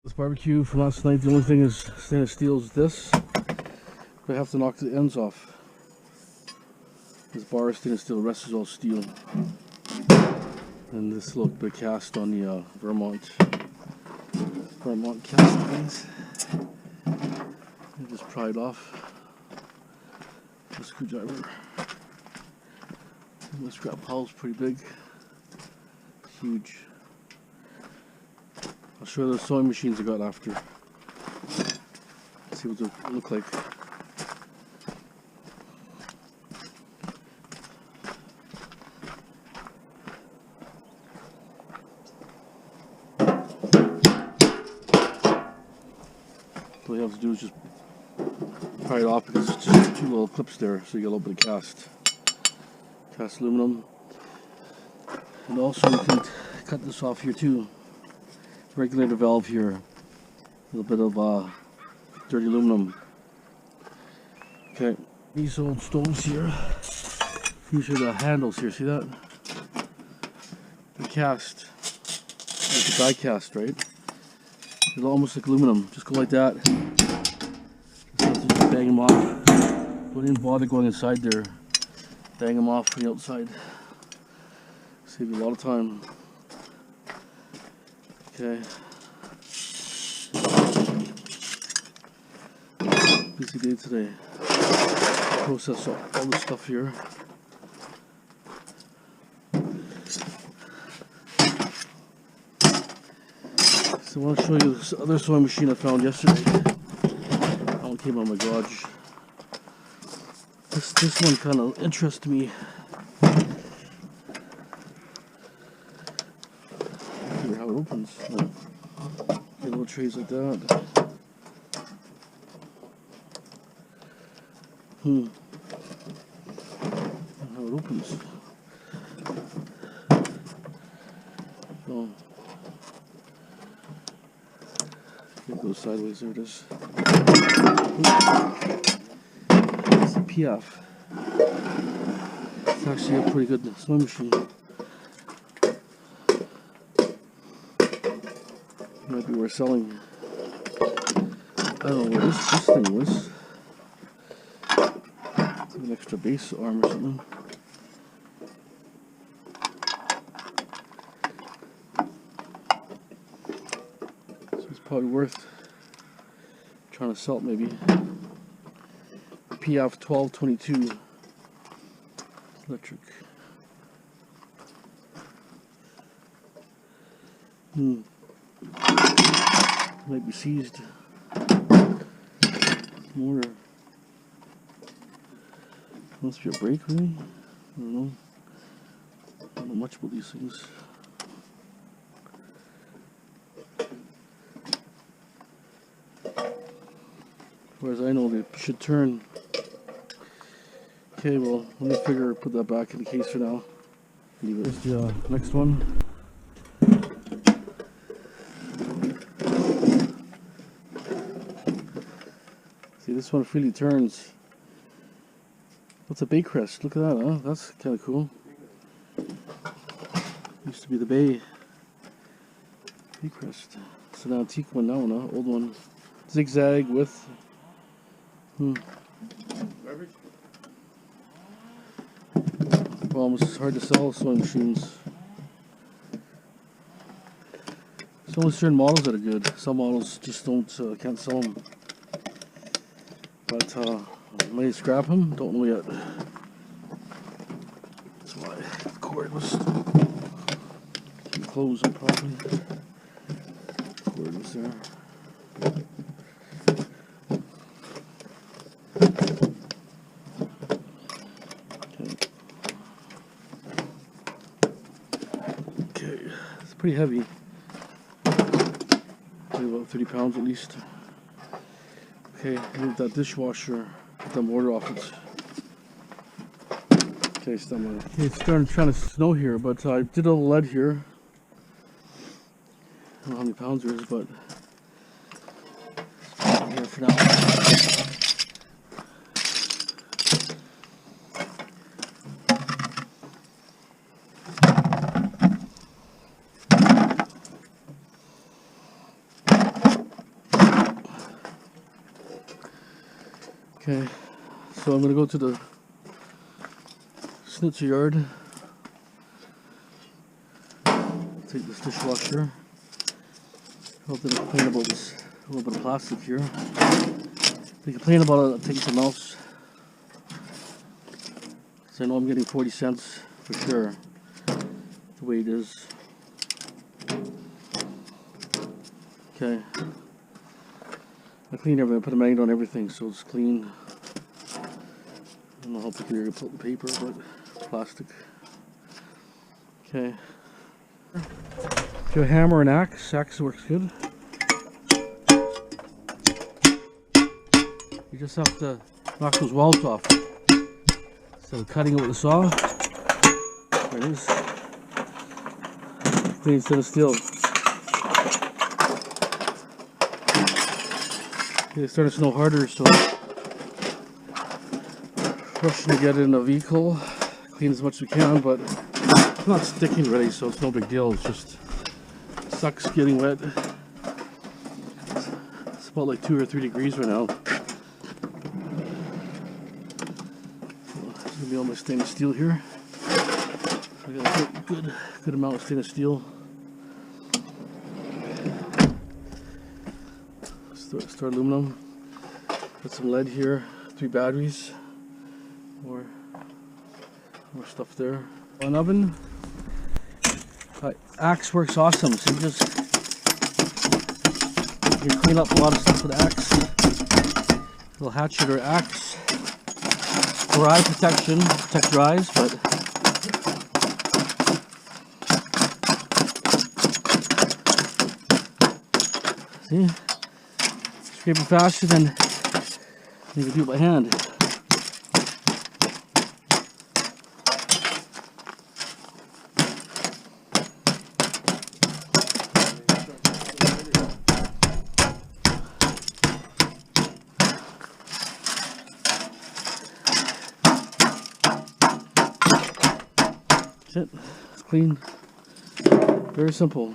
This barbecue from last night, the only thing is stainless steel is this. But I have to knock the ends off. This bar is stainless steel, the rest is all steel. And this little bit of cast on the Vermont cast things. I just pry it off. The screwdriver. This scrap pile's pretty big. Huge. I'll show you the sewing machines I got after. See what they look like. All you have to do is just pry it off because it's just two little clips there, so you get a little bit of cast aluminum. And also you can cut this off here too. Regulator valve here, a little bit of dirty aluminum. Okay, these old stoves here, these are the handles here, see that? They're cast, like a die cast, right? They're almost like aluminum, just go like that. Just bang them off. Don't even bother going inside there. Bang them off from the outside. Save you a lot of time. Okay. Busy day today. Process all this stuff here. So I want to show you this other sewing machine I found yesterday. That one came out of my garage. This one kind of interests me. How it opens. Little trays like that. How it opens. Oh. It goes sideways. There it is. It's a PF. It's actually a pretty good sewing machine. Might be worth selling. I don't know where this thing was. It's like an extra base arm or something. So it's probably worth trying to sell it maybe. PF 1222. It's electric. Might be seized. Motor. Must be a brake, really? I don't know. I don't know much about these things. As far as I know, they should turn. Okay, well, let me put that back in the case for now. Leave it. Here's the next one. See, this one freely turns. What's a Baycrest? Look at that, huh? That's kind of cool. Used to be the Baycrest. It's an antique one now, huh? Old one. Zigzag with. Well, it's hard to sell sewing machines. There's only certain models that are good. Some models just can't sell them. But I may scrap them, don't know yet. That's why the cord was closed properly. The cord was there. Okay, it's pretty heavy. Probably about 30 pounds at least. Okay, move that dishwasher, get that motor off it. Okay, it's starting to snow here, but I did a lead here. I don't know how many pounds there is, but it's here for now. Okay, so I'm going to go to the schnitzel yard. Take this dishwasher. I'll complain about this a little bit of plastic here. They complain about it, I'll take some else. Because I know I'm getting 40 cents for sure, the way it is. Okay. I clean everything, I put a magnet on everything so it's clean. I don't know how thick you're going to put the paper, but plastic. Okay. If you have a hammer and axe works good. You just have to knock those walls off instead of cutting it with a saw. There it is. Clean stainless steel. It's starting to snow harder, so rushing to get it in a vehicle. Clean as much as we can, but it's not sticking ready, so it's no big deal. It's just sucks getting wet. It's about like 2 or 3 degrees right now. It's gonna be all my stainless steel here. I got a good amount of stainless steel. Start aluminum. Got some lead here. 3 batteries. More stuff there. An oven. Axe works awesome. So you clean up a lot of stuff with the axe. Little hatchet or axe for eye protection, protect your eyes, but see, scrape it faster than you can do it by hand. That's it. It's clean. Very simple.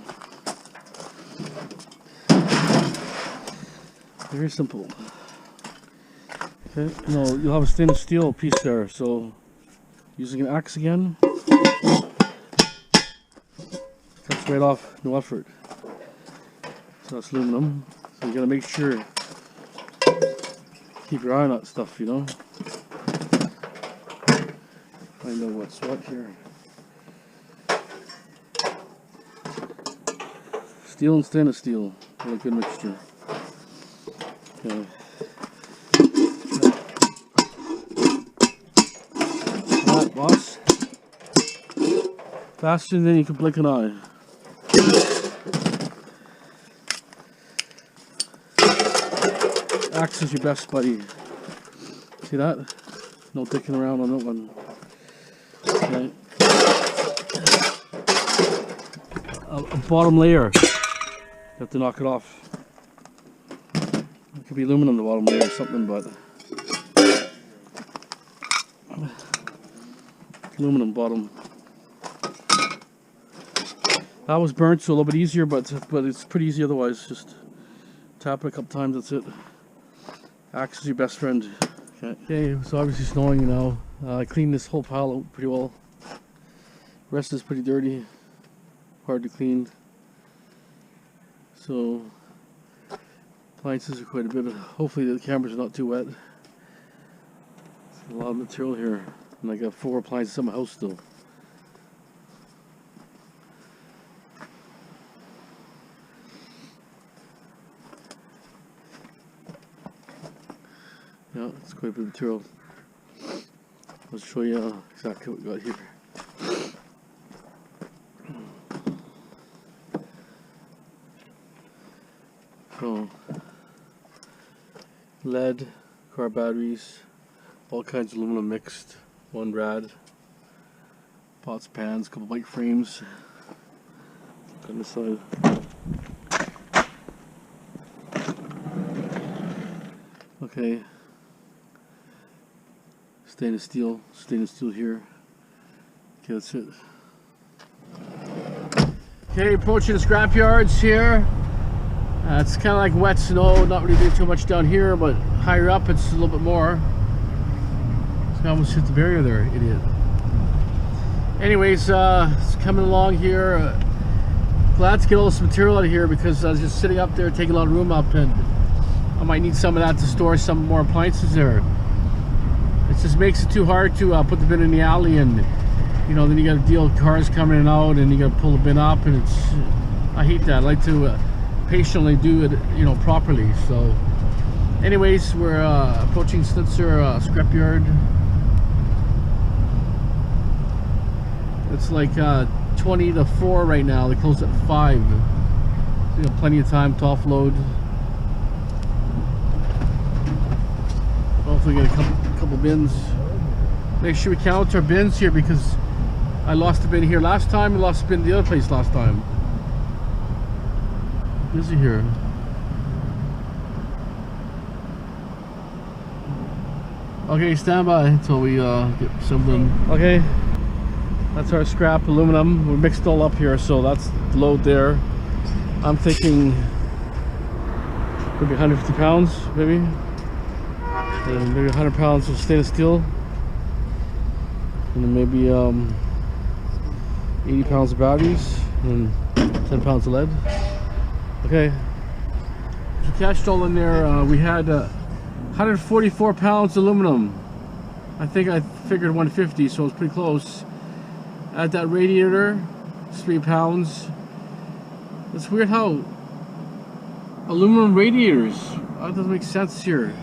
Very simple. Okay, no, you'll have a stainless steel piece there, so using an axe again. Cuts right off, no effort. So that's aluminum. So you gotta make sure, keep your eye on that stuff, you know. I know what's what here. Steel and stainless steel, what a good mixture. Okay. Alright, boss. Faster than you can blink an eye. Axe is your best buddy. See that? No dicking around on that one. Okay. A bottom layer. You have to knock it off. It could be aluminum, the bottom layer or something, but aluminum bottom. That was burnt, so a little bit easier, but it's pretty easy otherwise. Just tap it a couple times, that's it. Axe is your best friend. Okay, it's obviously snowing now. I cleaned this whole pile out pretty well. The rest is pretty dirty, hard to clean. So appliances are quite a bit. Hopefully the cameras are not too wet. There's a lot of material here, and I got 4 appliances in my house still. Yeah, it's quite a bit of material. I'll show you exactly what we got here. So, lead, car batteries, all kinds of aluminum mixed, 1 rad, pots, pans, couple bike frames. On this side. Okay. Stainless steel here. Okay, that's it. Okay, approaching the scrap yards here. It's kind of like wet snow, not really doing too much down here, but higher up it's a little bit more. I almost hit the barrier there, idiot. Anyways, it's coming along here. Glad to get all this material out of here because I was just sitting up there taking a lot of room up, and I might need some of that to store some more appliances there. It just makes it too hard to put the bin in the alley, and you know, then you got to deal with cars coming in and out, and you got to pull the bin up, and it's, I hate that. I like to patiently do it, you know, properly. So anyways, we're approaching Schnitzer scrapyard. It's like 20 to 4 right now. They close at 5. So you got plenty of time to offload. Hopefully get a couple bins. Make sure we count our bins here because I lost a bin here last time and lost a bin the other place last time. Busy here. Okay, stand by until we get something. Okay. That's our scrap aluminum. We mixed it all up here, so that's the load there. I'm thinking maybe 150 pounds, maybe. And maybe 100 pounds of stainless steel. And then maybe 80 pounds of batteries and 10 pounds of lead. Okay. To catch it all in there, we had 144 pounds aluminum. I think I figured 150, so it's pretty close. At that radiator, it's 3 pounds. It's weird how aluminum radiators, that doesn't make sense here.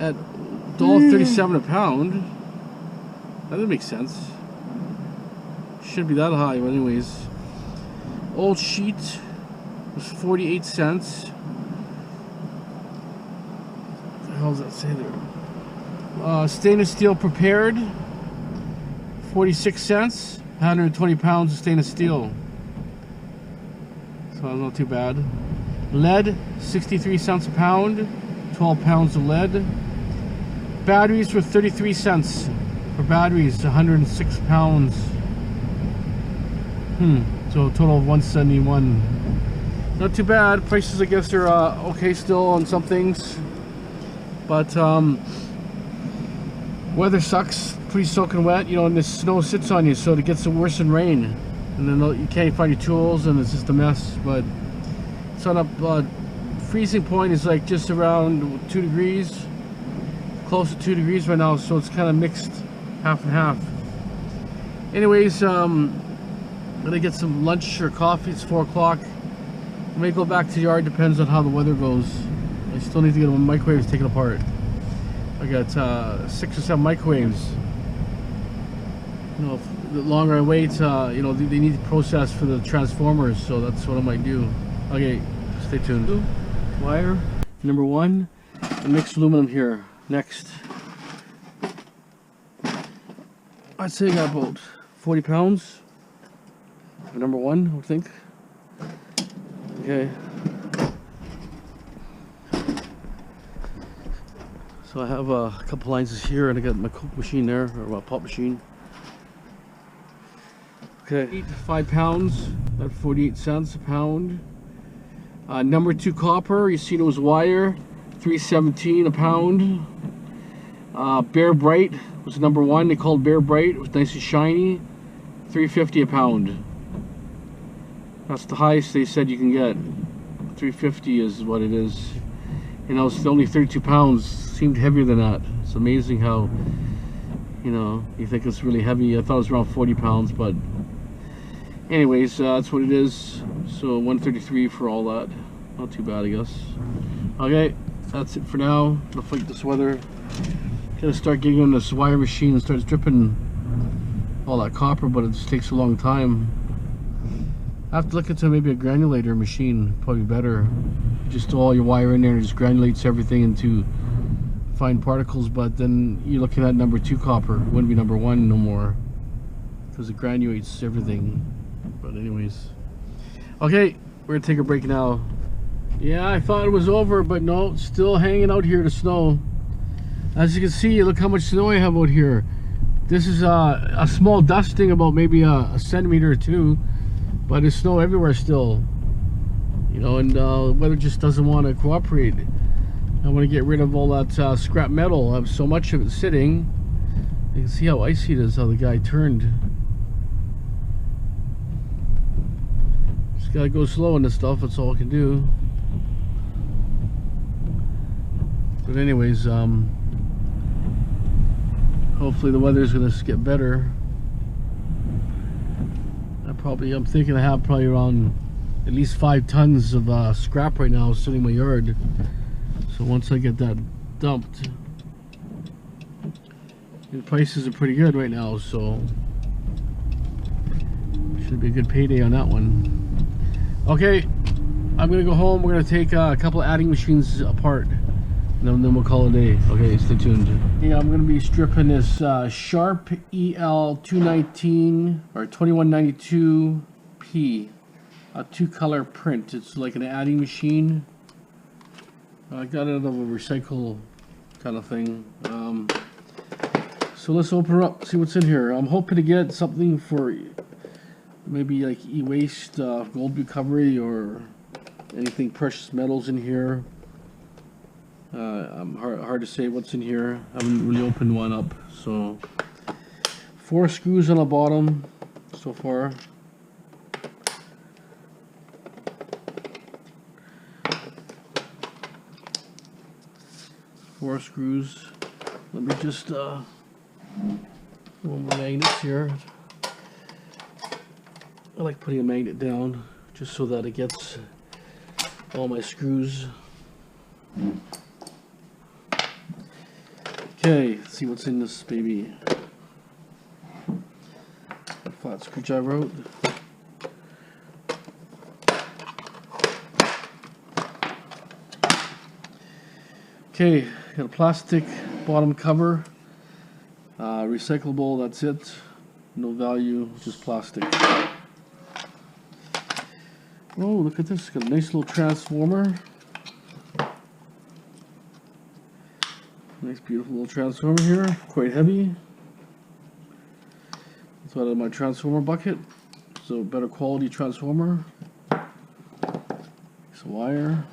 At $1.37 a pound, that doesn't make sense. Shouldn't be that high, but anyways. Old sheet was 48 cents. What the hell does that say there? Stainless steel prepared, 46 cents, 120 pounds of stainless steel. So not too bad. Lead, 63 cents a pound, 12 pounds of lead. Batteries were 33 cents for batteries, 106 pounds. So a total of 171. Not too bad. Prices, I guess, are okay still on some things. But weather sucks. Pretty soaking wet, you know, and the snow sits on you, so it gets worse than rain, and then you can't find your tools, and it's just a mess. But it's on a freezing point is like just around 2 degrees, close to 2 degrees right now, so it's kind of mixed, half and half. Anyways, I'm gonna get some lunch or coffee. It's 4 o'clock. I may go back to the yard, depends on how the weather goes. I still need to get my microwaves taken apart. I got 6 or 7 microwaves. You know, the longer I wait, you know, they need to process for the transformers, so that's what I might do. Okay, stay tuned. Wire number 1, and mixed aluminum here. Next, I'd say I got about 40 pounds for number 1, I would think. Okay. So I have a couple lines here, and I got my Coke machine there, or my pop machine. Okay, 5 pounds, at 48 cents a pound. Number 2 copper, you see those wire, $3.17 a pound. Bear Bright was number 1. They called Bear Bright. It was nice and shiny, $3.50 a pound. That's the highest they said you can get. $3.50 is what it is. You know, it's only 32 pounds. Seemed heavier than that. It's amazing how, you know, you think it's really heavy. I thought it was around 40 pounds, but anyways, that's what it is. So 133 for all that. Not too bad, I guess. Okay, that's it for now. I'll fight this weather. Gonna start getting on this wire machine and starts dripping all that copper, but it just takes a long time. I have to look into maybe a granulator machine, probably better. Just throw all your wire in there and it just granulates everything into fine particles, but then you're looking at number 2 copper. It wouldn't be number 1 no more, because it granulates everything. But anyways, okay, we're gonna take a break now. Yeah, I thought it was over, but no, it's still hanging out here, the snow. As you can see, look how much snow I have out here. This is a small dusting, about maybe a centimeter or 2, but there's snow everywhere still. You know, and the weather just doesn't want to cooperate. I want to get rid of all that scrap metal. I have so much of it sitting. You can see how icy it is, how the guy turned. Just gotta go slow on this stuff, that's all I can do. But anyways, hopefully the weather's gonna get better. I'm thinking I have probably around at least 5 tons of scrap right now sitting in my yard. So once I get that dumped, the prices are pretty good right now, so should be a good payday on that one. Okay, I'm gonna go home. We're gonna take a couple of adding machines apart, and then we'll call it a day. Okay, stay tuned. Yeah, I'm gonna be stripping this Sharp EL219 or 2192P, a 2-color print. It's like an adding machine. I got it out of a recycle kind of thing. So let's open her up, see what's in here. I'm hoping to get something for maybe like e-waste, gold recovery, or anything precious metals in here. Hard to say what's in here. I haven't really opened one up. So 4 screws on the bottom so far. Four screws. Let me just one more magnets here. I like putting a magnet down just so that it gets all my screws. Okay, let's see what's in this baby. Flat screwdriver out. Okay, got a plastic bottom cover. Recyclable, that's it. No value, just plastic. Oh, look at this. Got a nice little transformer. Nice, beautiful little transformer here. Quite heavy. It's out of my transformer bucket. So, better quality transformer. Some wire.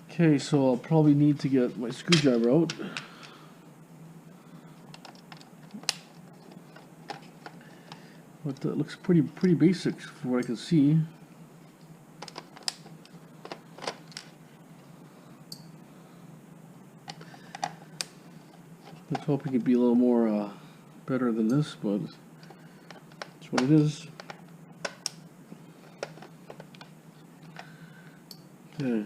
Okay, so I'll probably need to get my screwdriver out. But that looks pretty basic from what I can see. Let's hope it could be a little more better than this, but that's what it is. Okay.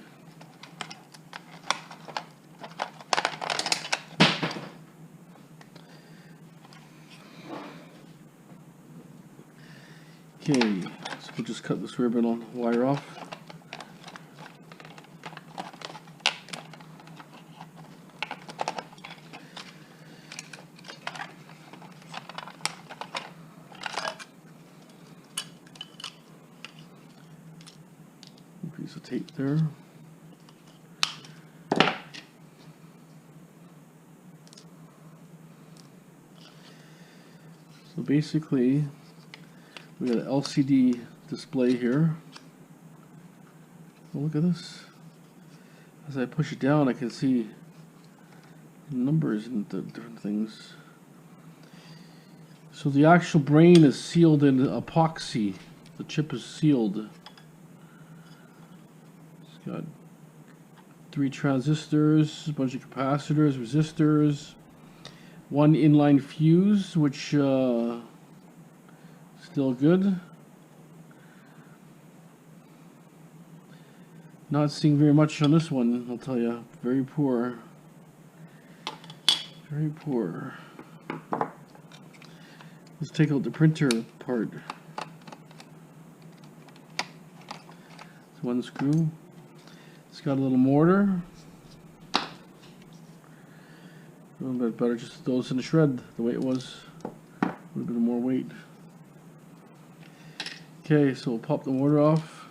Okay, so we'll just cut this ribbon on wire off. A piece of tape there. So basically, we got an LCD display here. Oh, look at this. As I push it down, I can see numbers and the different things. So the actual brain is sealed in epoxy. The chip is sealed. It's got 3 transistors, a bunch of capacitors, resistors, 1 inline fuse, which still good. Not seeing very much on this one, I'll tell you. Very poor. Very poor. Let's take out the printer part. It's 1 screw. It's got a little mortar. A little bit better just throw this in the shred the way it was. A little bit more weight. Okay, so we'll pop the mortar off.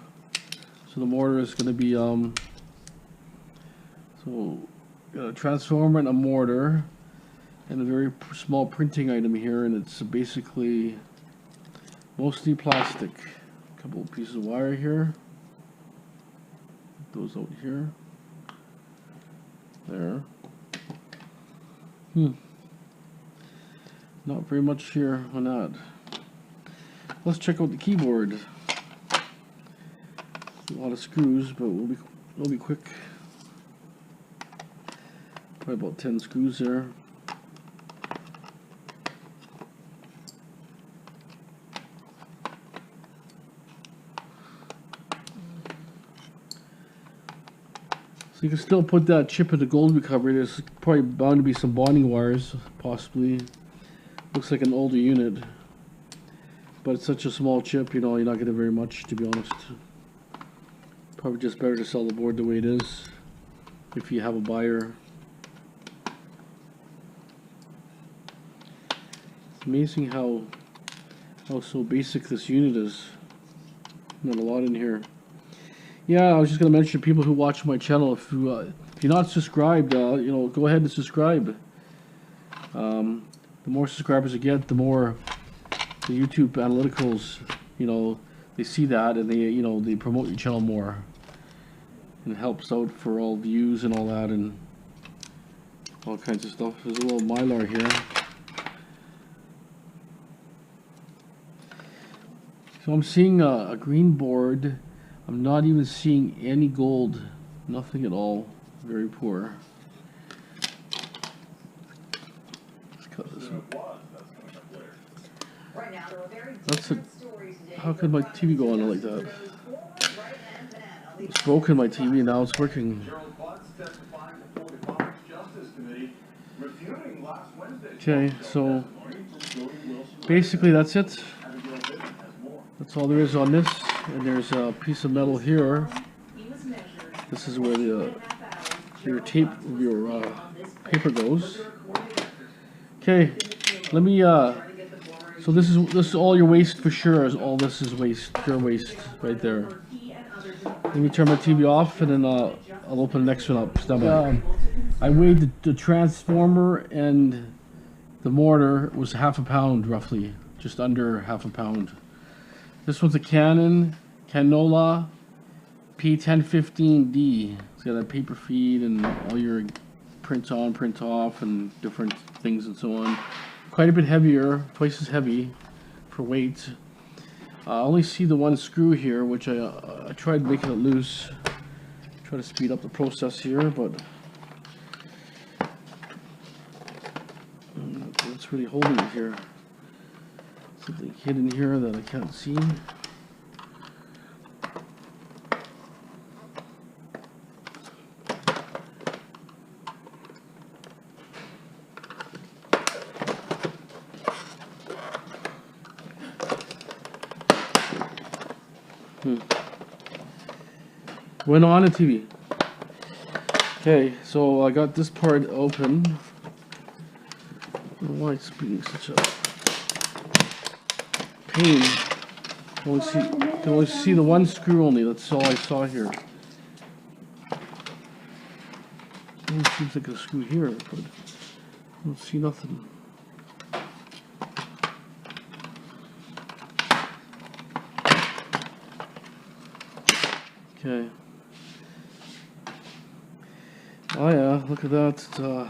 So the mortar is going to be so got a transformer and a mortar and a very small printing item here, and it's basically mostly plastic. A couple of pieces of wire here. those out here. There. Not very much here on that. Let's check out the keyboard. A lot of screws, but we'll be quick. Probably about 10 screws there. So you can still put that chip in the gold recovery. There's probably bound to be some bonding wires, possibly. Looks like an older unit, but it's such a small chip, you know, you're not getting very much, to be honest. Probably just better to sell the board the way it is, if you have a buyer. It's amazing how so basic this unit is. Not a lot in here. Yeah, I was just going to mention people who watch my channel, if you're not subscribed, you know, go ahead and subscribe. The more subscribers you get, the more the YouTube analyticals, you know, they see that and they, you know, they promote your channel more. And it helps out for all views and all that and all kinds of stuff. There's a little Mylar here. So I'm seeing a green board. I'm not even seeing any gold. Nothing at all. Very poor. Let's cut this one. That's a, how could my TV go on like that? It's broken, my TV, now it's working. Okay, so basically that's it. That's all there is on this. And there's a piece of metal here. This is where your tape, your paper goes. Okay, let me. So this is all your waste for sure. All this is waste, pure waste, right there. Let me turn my TV off, and then I'll open the next one up. I weighed the transformer and the mortar was half a pound, roughly, just under half a pound. This one's a Canon Canola P1015D. It's got a paper feed and all your print on, print off, and different things and so on. Quite a bit heavier, twice as heavy for weight. I only see the one screw here, which I tried making it loose. Try to speed up the process here, but it's really holding it here. Something hidden here that I can't see. Went on the TV. Okay, so I got this part open. I don't know why it's being such a pain. Can only see the one screw only. That's all I saw here. It seems like a screw here, but I don't see nothing. Okay. Oh yeah, look at that. So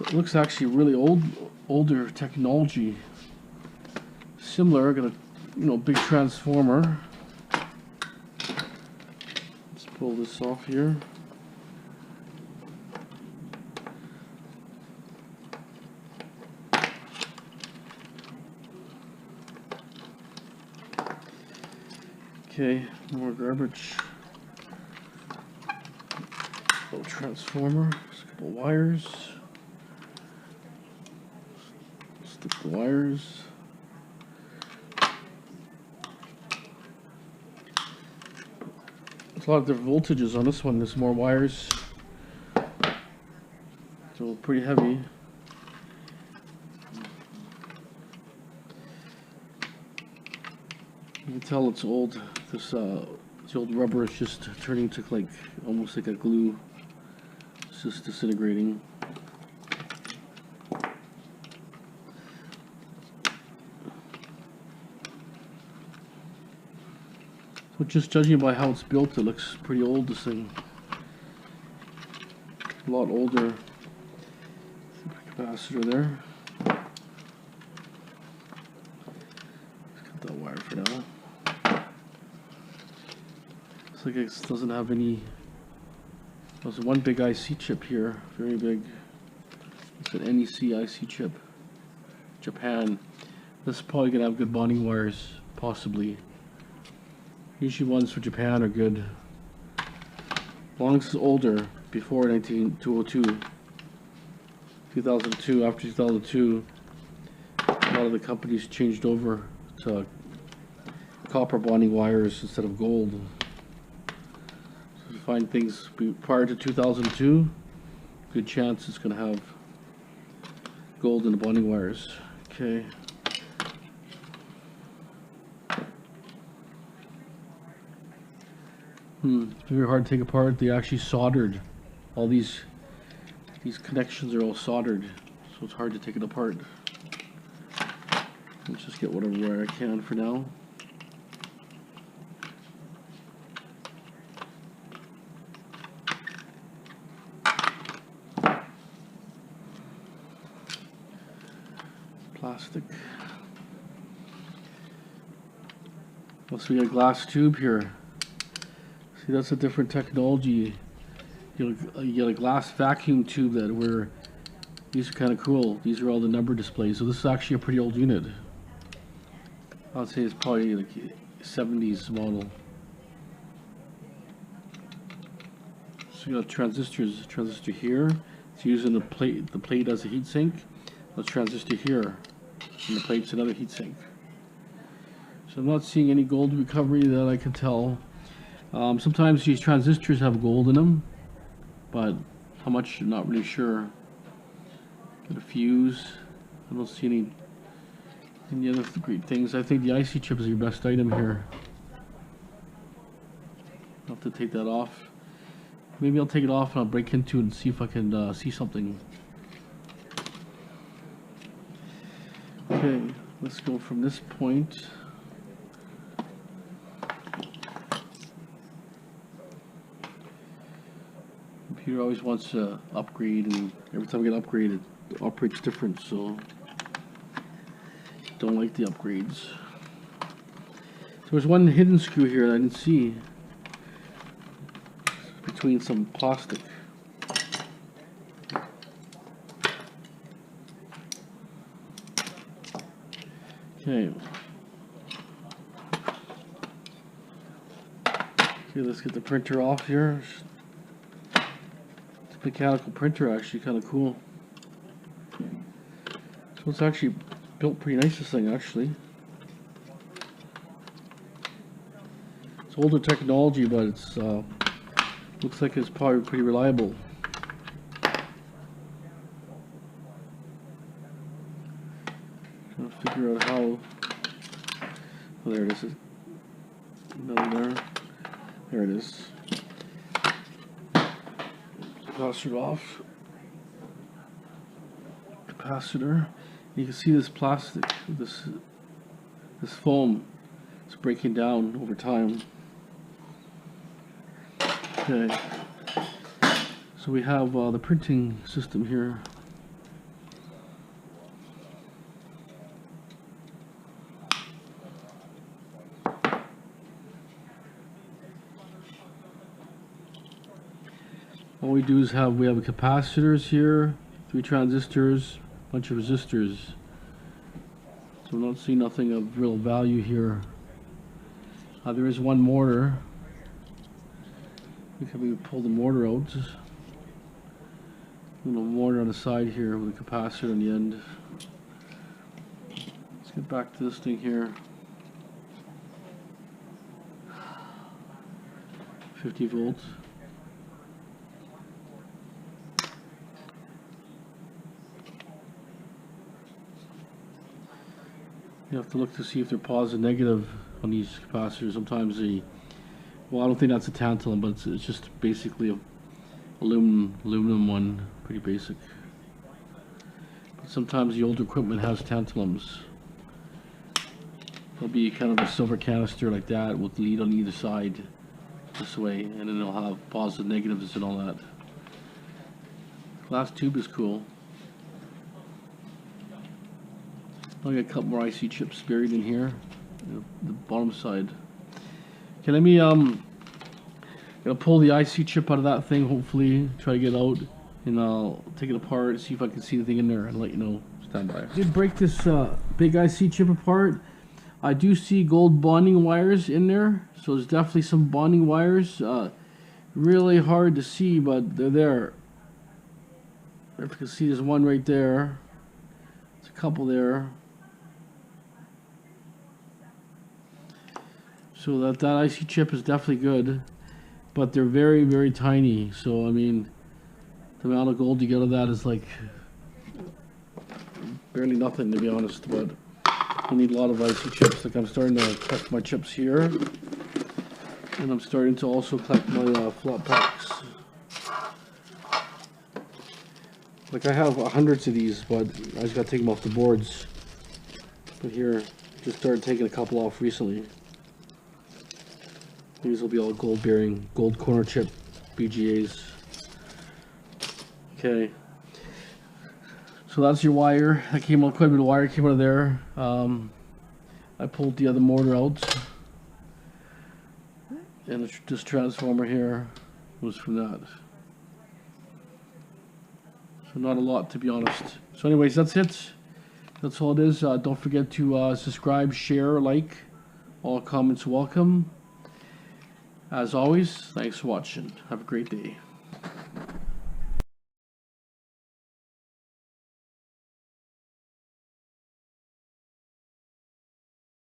it looks actually really older technology. Similar, got a big transformer. Let's pull this off here. Okay, more garbage. Little transformer, just a couple wires. Stick the wires. There's a lot of different voltages on this one. There's more wires. So pretty heavy. You can tell it's old. This old rubber is just turning to like almost like a glue. It's just disintegrating. So But just judging by how it's built, it looks pretty old, this thing. A lot older. Capacitor there. Let's cut that wire for now. Looks like it doesn't have any. There's one big IC chip here, very big. It's an NEC IC chip. Japan. This is probably gonna have good bonding wires, possibly. Usually ones for Japan are good. As long as it's older, before 2002, after 2002, a lot of the companies changed over to copper bonding wires instead of gold. So if you find things prior to 2002, good chance it's going to have gold in the bonding wires. Okay. It's very hard to take apart. They actually soldered all these connections are all soldered, so it's hard to take it apart. Let's just get whatever wire I can for now. Plastic. So we got a glass tube here. See, that's a different technology. You get a glass vacuum tube these are kind of cool. These are all the number displays. So this is actually a pretty old unit. I'd say it's probably like 70s model. So you got transistor here. It's using the plate as a heat sink. A transistor here, and the plate's another heat sink. So I'm not seeing any gold recovery that I can tell. Sometimes these transistors have gold in them, but how much, I'm not really sure. Got a fuse. I don't see any other great things. I think the IC chip is your best item here. I'll have to take that off. Maybe I'll take it off and I'll break into it and see if I can see something. Okay, let's go from this point. Computer always wants to upgrade, and every time we get upgraded, the operate's different, so don't like the upgrades. So there's one hidden screw here that I didn't see between some plastic. Okay. Okay, let's get the printer off here. It's a mechanical printer, actually, kind of cool. So it's actually built pretty nice, this thing, actually. It's older technology, but it's looks like it's probably pretty reliable. Trying to figure out how. Oh, there it is. Another there. There it is. Capacitor off. Capacitor. You can see this plastic, this foam, is breaking down over time. Okay. So we have the printing system here. All we do is we have capacitors here, 3 transistors, a bunch of resistors. So we don't see nothing of real value here. There is one motor. We can pull the motor out. Little motor on the side here with a capacitor on the end. Let's get back to this thing here. 50 volts. You have to look to see if they're positive, negative on these capacitors. Sometimes well, I don't think that's a tantalum, but it's just basically a aluminum one, pretty basic. But sometimes the older equipment has tantalums. It'll be kind of a silver canister like that with lead on either side this way, and then it'll have positive, negatives, and all that. Glass tube is cool. I'll get a couple more IC chips buried in here, the bottom side. Okay, let me gonna pull the IC chip out of that thing. Hopefully, try to get it out, and I'll take it apart, see if I can see anything in there, and let you know. Stand by. I did break this big IC chip apart. I do see gold bonding wires in there, so there's definitely some bonding wires. Really hard to see, but they're there. If you can see, there's one right there. There's a couple there. So that IC chip is definitely good, but they're very, very tiny. So I mean, the amount of gold you get out of that is like barely nothing, to be honest. But I need a lot of IC chips. Like I'm starting to collect my chips here, and I'm starting to also collect my flat packs. Like I have hundreds of these, but I just got to take them off the boards. But here, just started taking a couple off recently. These will be all gold bearing, gold corner chip BGAs. Okay. So that's your wire. That came out, quite a bit of wire came out of there. I pulled the other motor out, and this transformer here was from that. So not a lot, to be honest. So anyways, that's it. That's all it is. Don't forget to subscribe, share, like. All comments welcome. As always, thanks for watching. Have a great day.